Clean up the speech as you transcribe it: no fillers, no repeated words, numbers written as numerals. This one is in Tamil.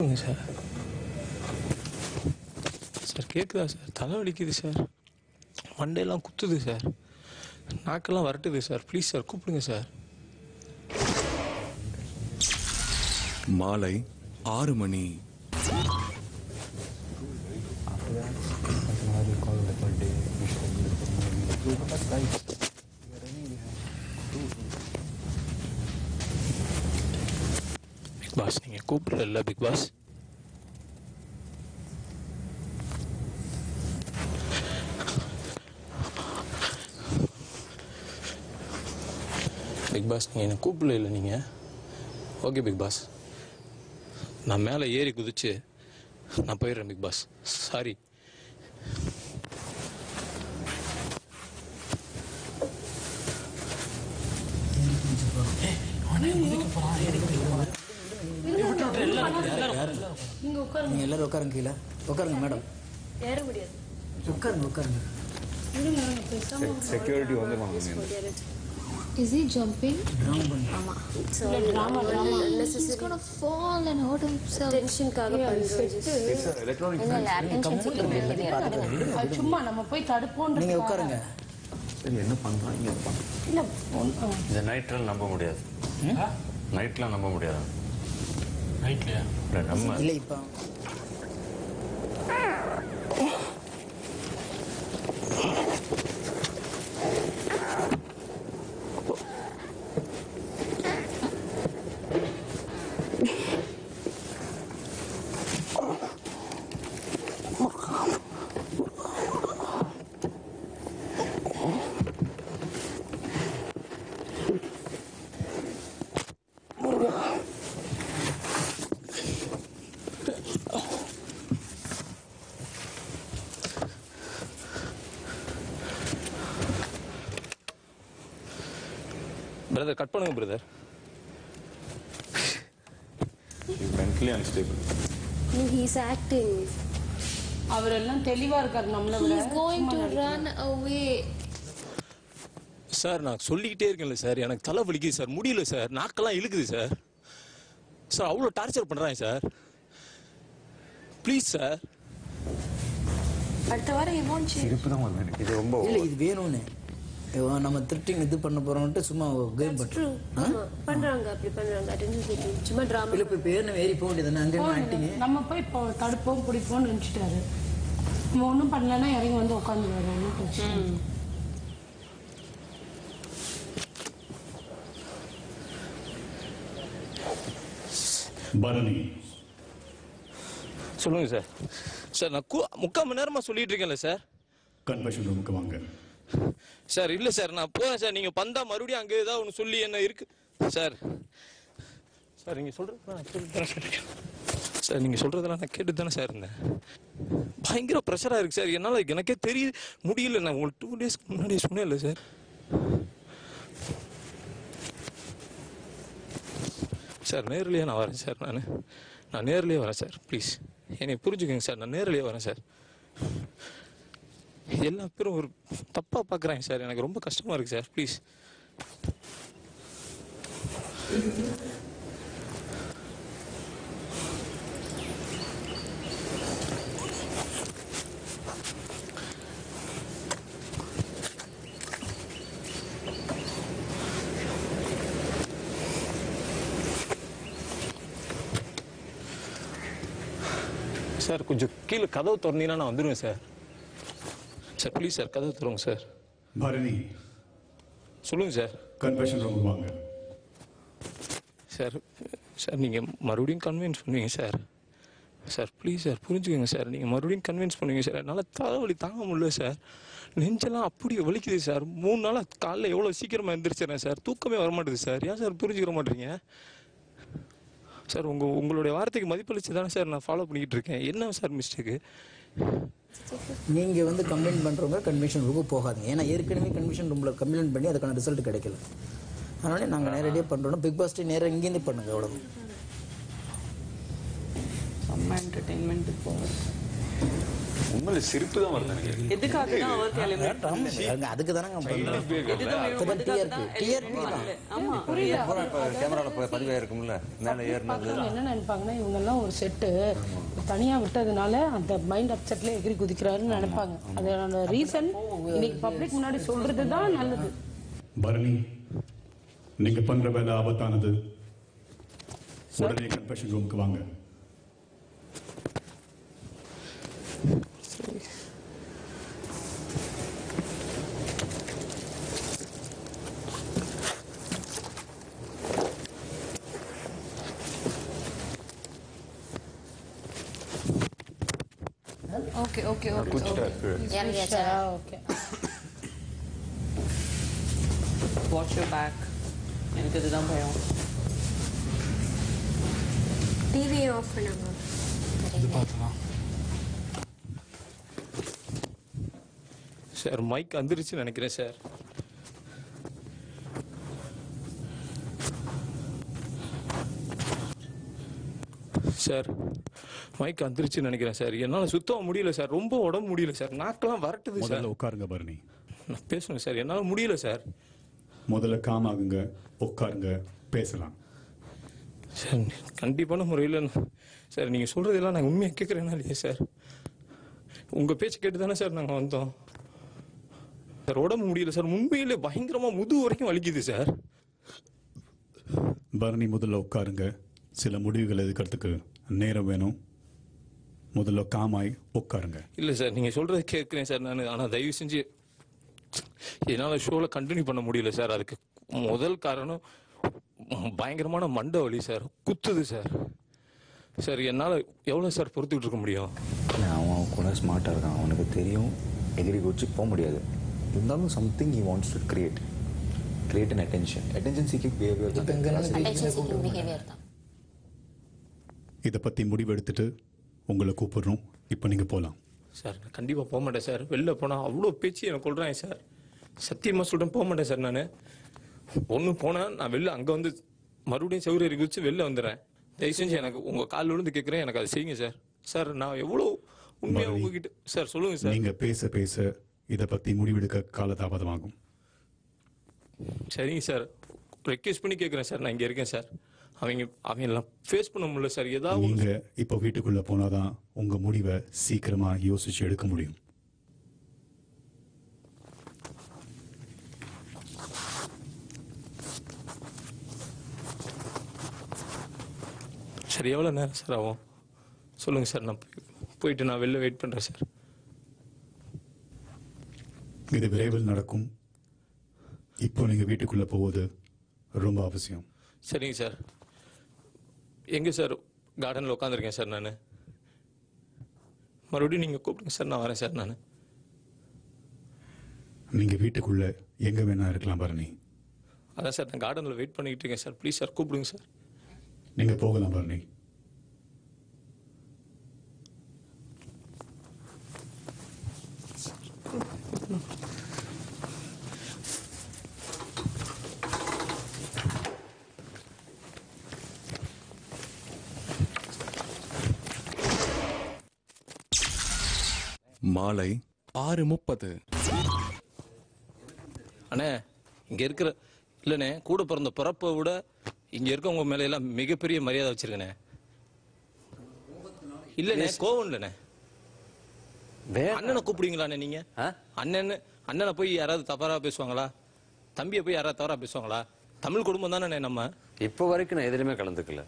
சார் சார் கேட்குதா சார்? தலை வலிக்குது சார், மண்டையெல்லாம் குத்துது சார், நாக்கெல்லாம் வரட்டுது சார். ப்ளீஸ் சார் கூப்பிடுங்க சார். மாலை 6 மணி. பிக் பாஸ் நீங்க கூப்பிடல பிக் பாஸ். பிக் பாஸ் நீங்கள் என்ன கூப்பிடல இல்லை நீங்கள். ஓகே பிக் பாஸ், நான் மேலே ஏறி குதிச்சு நான் போயிடுறேன் பிக் பாஸ். சாரி. எல்லாரும் உட்காருங்க, கீழே உட்காருங்க மேடம். ஏற முடியாது. உட்காருங்க உட்காருங்க. செக்யூரிட்டி வந்து Is he jumping? ஆமா. drama. He's gonna fall and hurt himself. டென்ஷன்காக பண்றது. சும்மா நம்ம போய் தடுப்போம். நீங்க உட்காருங்க. சரி என்ன பண்றாங்க? இல்ல இந்த நைட்ல நம்ப முடியாது. நைட்ல நம்ப முடியாது. நைட்லையா? இல்ல நம்ம இல்ல இப்ப பிரதர் கட் பண்ணுங்க brother. Mentally unstable. No, he's acting. அவரெல்லாம் தெளிவா இருக்காரு நம்மள விட. He's going to run away. Sir நான் சொல்லிக்கிட்டே இருக்கேன்ல சார், எனக்கு தலை வலிக்குது சார், முடியல சார், நாக்கெல்லாம் இழுக்குது சார். சார் அவ்வளோ டார்ச்சர் பண்ணுறாங்க சார். Please sir. அடுத்த வாரம் இவன் சிரிப்பு தான் வருது எனக்கு. இது ரொம்ப இல்ல இது வேணும்னு நம்ம திருட்டிங் இது பண்ண போறோம்ட்டு சும்மா கேம் ட்ரூ. பண்றாங்க அப்படி பண்றாங்க. அட்டென்ஷன் சீக்கிங் சும்மா டிராமா. இல்ல போய் பேர்னு ஏறி போக வேண்டியதானே அங்க ஆக்டிங். நம்ம போய் தடுப்போம் பிடிப்போம்னு நினைச்சிட்டாரு. நம்ம ஒன்றும் பண்ணலன்னா இறங்கி வந்து உட்காந்துருவாரு. ஒன்றும் பிரச்சனை இல்லை. பரணி சொல்லுங்க சார். சார் நான் 3/4 மணி நேரமா சொல்லிட்டு இருக்கேன்ல சார். கன்வென்ஷன் ரூமுக்கு வாங்க. சார் இல்ல சார் நான் போறேன் சார். நீங்க பந்தா மறுபடியும் அங்கே ஏதாவது ஒன்று சொல்லி என்ன இருக்கு சார். சார் நீங்க சொல்றது நான் கேட்டு தானே சார் இருக்கேன். சார் நீங்க சொல்றதெல்லாம் நான் கேட்டு தானே சார் இருந்தேன். பயங்கர ப்ரெஷரா இருக்கு சார், என்னால எனக்கே தெரிய முடியல. நான் உங்களுக்கு 2 டேஸ்க்கு முன்னாடியே சொன்னேன்ல சார். சார் நேர்லயே நான் வரேன் சார். நான் நேர்லயே வரேன் சார். ப்ளீஸ் என்னை புரிஞ்சுக்கோங்க சார். நான் நேர்லயே வரேன் சார். எல்லா பேரும் ஒரு தப்பா பாக்குறாங்க சார். எனக்கு ரொம்ப கஷ்டமா இருக்கு சார். ப்ளீஸ். சார் கொஞ்சம் கீழே கதவு திறந்தீங்கன்னா நான் வந்துடுவேன் சார். சார் ப்ளீஸ் சார் கதவு திறங்க சார். பரணி சொல்லுங்க சார். கன்வென்ஷன் ரூமுக்கு வாங்க. சார் சார் நீங்கள் மறுபடியும் கன்வின்ஸ் பண்ணுவீங்க சார். சார் ப்ளீஸ் சார் புரிஞ்சுக்கோங்க சார். நீங்கள் மறுபடியும் கன்வின்ஸ் பண்ணுவீங்க சார். என்னால் தலைவலி தாங்க முடியல சார். நெஞ்செல்லாம் அப்படி வலிக்குது சார். 3 நாளாக காலைல எவ்வளோ சீக்கிரமாக எழுந்திரிச்சிடறேன் சார். தூக்கமே வரமாட்டேது சார். ஏன் சார் புரிஞ்சுக்கிற மாட்டேறீங்க சார்? உங்களுடைய வார்த்தைக்கு மதிப்பளிச்சு தானே சார் நான் ஃபாலோ பண்ணிக்கிட்டு இருக்கேன். என்ன சார் மிஸ்டேக்கு? நீங்க வந்து கம்ப்ளைண்ட் பண்றவங்க கன்வென்ஷன் ரூமுக்கு போகாதீங்க. ஏன்னா ஏற்கனவே கன்வென்ஷன் ரூம்ல கம்ப்ளைண்ட் பண்ணி அதுக்கான ரிசல்ட் கிடைக்கல. அதனால நாங்கள் நேரடியாக பண்றோம். பிக் பாஸ் நேராக இங்கேருந்து பண்ணுங்க. அவ்வளோ செம்ம என்டர்டெயின்மெண்ட் போகும். உண்மையில சிரிப்பு தான் வருது எனக்கு. எதுக்காக தான் அவருக்கு எலிமினேட் அதுக்கு தானே கேமரால பதிவாக இருக்கும்ல மேலே ஏறினது. என்ன நினைப்பாங்கன்னா இவங்க எல்லாம் ஒரு செட்டு தனியா விட்டதுனால அந்த மைண்ட் அப்செட்ல எகிரி குதிக்கிறாருன்னு நினைப்பாங்க. அதோட ரீசன் இன்னைக்கு பப்ளிக் முன்னாடி சொல்றது தான் நல்லது. பரணி, நீங்க பண்ற வேலை ஆபத்தானது. உடனே கன்ஃபெஷன் ரூமுக்கு வாங்க. Okay, okay, okay. குச்சிட்டாரு. Okay watch your bag. எனக்கு இதுதான் பயம். டிவியை ஆஃப் பண்ணுங்க. இது பார்க்கலாம் சார். மைக் வந்துருச்சுன்னு நினைக்கிறேன் சார். சார் மைக் வந்துருச்சுன்னு நினைக்கிறேன் சார். என்னால் சுத்தமாக முடியல சார். ரொம்ப உடம்பு முடியல சார். நாக்கெல்லாம் வரட்டுது சார். முதல்ல உட்காருங்க பரணி. நான் பேசணும் சார். என்னால் முடியல சார். முதல்ல காம் ஆகுங்க, உட்காருங்க, பேசலாம். சார் கண்டிப்பான முறையில் சார் நீங்கள் சொல்கிறதெல்லாம் நான் உண்மையாக கேட்குறேன்னா இல்லையா சார்? உங்கள் பேச்சு கேட்டு தானே சார் நாங்கள் வந்தோம் சார். உடம்பு முடியல சார். உண்மையிலே பயங்கரமாக முதுகு வரைக்கும் வலிக்குது சார். பரணி, முதல்ல உட்காருங்க. சில முடிவுகள் எடுக்கிறதுக்கு நேரம் வேணும். முதல்ல காமாய் உட்காருங்க. இல்லை சார், நீங்கள் சொல்கிறத கேட்குறேன் சார் நான். ஆனால் தயவு செஞ்சு என்னால் ஷோவில் கண்டினியூ பண்ண முடியல சார். அதுக்கு முதல் காரணம் பயங்கரமான மண்டை வலி சார். குத்துது சார். சார் என்னால் எவ்வளோ சார் பொறுத்துக்கிட்டு இருக்க முடியும்? அவன் கூட ஸ்மார்ட்டாக இருக்கான். அவனுக்கு தெரியும் எகிரி குச்சி போக முடியாது. இருந்தாலும் something he wants to create an attention seeking behaviour தான். இதை பற்றி முடிவெடுத்துட்டு உங்களை கூப்பிடுறோம். இப்போ நீங்கள் போகலாம் சார். நான் கண்டிப்பாக போக மாட்டேன் சார். வெளில போனால் அவ்வளோ பேச்சு எனக்கு கொள்கிறேன் சார். சத்தியமாக சொல்கிறேன், போக மாட்டேன் சார். நான் ஒன்று போனால் நான் வெளில அங்கே வந்து மறுபடியும் செவ்வறி குதிச்சு வெளில வந்துடுறேன். தயவு செஞ்சு எனக்கு உங்கள் காலில் விழுந்து கேட்குறேன், எனக்கு அதை செய்யுங்க சார். சார் நான் எவ்வளோ உண்மையாக உங்ககிட்ட சார் சொல்லுங்கள் சார். நீங்கள் பேச பேச இதை பற்றி முடிவெடுக்க காலதாமதமாகும். சரிங்க சார், ரெக்வெஸ்ட் பண்ணி கேட்குறேன் சார். நான் இங்கே இருக்கேன் சார். அவங்க எல்லாம் ஃபேஸ் பண்ண முடியல சார். ஏதாவது நீங்கள் இப்போ வீட்டுக்குள்ளே போனாதான் உங்கள் முடிவை சீக்கிரமாக யோசிச்சு எடுக்க முடியும். சரி, எவ்வளோ நேரம் சார் ஆகும் சொல்லுங்கள் சார். நான் போயிட்டு நான் வெளில வெயிட் பண்ணுறேன் சார். இது விரைவில் நடக்கும். இப்போ நீங்கள் வீட்டுக்குள்ளே போவது ரொம்ப அவசியம். சரிங்க சார். எங்கே சார்? கார்டனில் உட்காந்துருக்கேன் சார். நான் மறுபடியும் நீங்கள் கூப்பிடுங்க சார். நான் வரேன் சார். நான் நீங்கள் வீட்டுக்குள்ளே எங்கே வேணா இருக்கலாம் பரணி. அதான் சார், நான் கார்டனில் வெயிட் பண்ணிக்கிட்டு இருக்கேன் சார். ப்ளீஸ் சார், கூப்பிடுங்க சார். நீங்கள் போகலாம் பரணி. மாலை 6:30. அண்ணே, இங்கே இருக்கிற இல்லைண்ணே, கூட பிறந்த பிறப்பை விட இங்கே இருக்கவங்க மேலே எல்லாம் மிகப்பெரிய மரியாதை வச்சிருக்கண்ணே. இல்லைண்ணே, கோவம் இல்லைண்ணே. அண்ணனை கூப்பிடுவீங்களாண்ணே நீங்க? அண்ணனை போய் யாராவது தவறா பேசுவாங்களா? தம்பியை போய் யாராவது தவறா பேசுவாங்களா? தமிழ் குடும்பம் தானே நம்ம. இப்போ வரைக்கும் நான் எதுலையுமே கலந்துக்கல.